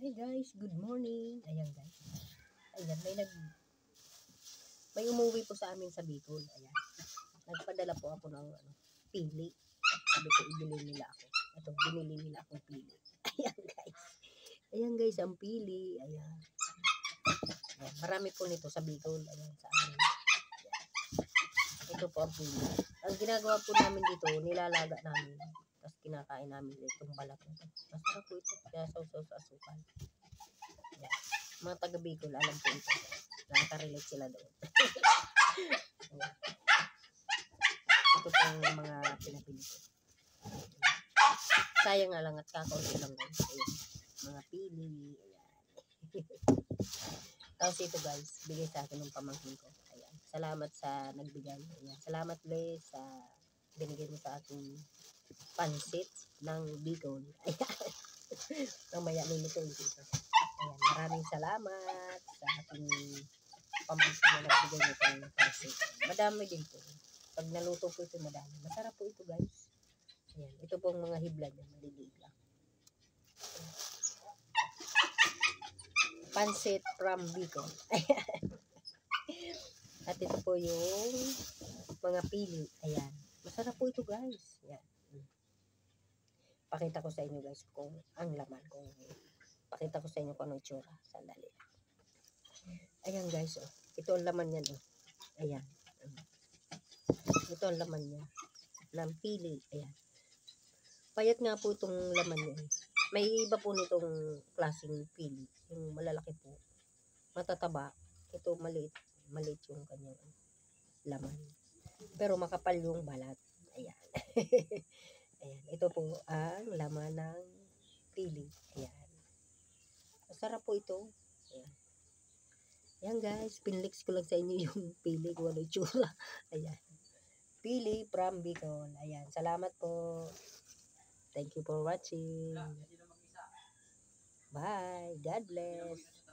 Hey guys, good morning. Ayan guys. Ayan, may umuwi po sa amin sa Bicol. Ayan. Nagpadala po ako ng pili. Sabi ko ibili nila ako. Ito, binili nila akong pili. Ayan guys. Ayan guys, ang pili. Ayan. Ayan. Marami po nito sa Bicol. Ayan, sa amin. Ayan. Ito po ang pili. Ang ginagawa po namin dito, nilalaga namin. Tapos kinakain namin itong balat nito. Masarap po ito. Kaya sausaw sa asukal. Ayan. Mga taga Bicol, alam po ito. Nakaka-relate sila doon. Ito po yung mga pinapili ko. Sayang nga lang at kakaunti lang guys. Ayan. Mga pili. Ayan. Tapos ito guys, bigay sa akin ng pamangkin ko. Ayan. Salamat sa nagbigay. Ayan. Salamat Les sa binigay mo sa aking pansit ng Bicol. Ayan. Mamaya lulutuin ko ito. Ayan. Maraming salamat sa ating pamangkin na nagbigay nito ng pansit. Madami din po. Pag naluto po ito, madami. Masarap po ito guys. Ayan. Ito po ang mga hibla niya. Maliliit lang. Pansit from Bicol. Ayan. At ito po yung mga pili. Ayan. Masarap po ito guys. Ayan. Pakita ko sa inyo guys kung ang laman. Pakita ko sa inyo kung ano itsura. Sandali. Ayan guys. Oh. Ito ang laman niya. Oh. Ayan. Ito ang laman niya. Ng pili. Ayan. Payat nga po itong laman niya. May iba po nitong klaseng pili. Yung malalaki po. Matataba. Ito maliit. Maliit yung kanyang laman. Pero makapal yung balat. Ayan. Ayan. Ito po ang laman ng pili. Ayan. Masarap po ito. Ayan. Ayan guys. Pinlix ko lang sa inyo yung pili kung ano itsura. Ayan. Pili from Bicol. Ayan. Salamat po. Thank you for watching. Bye. God bless.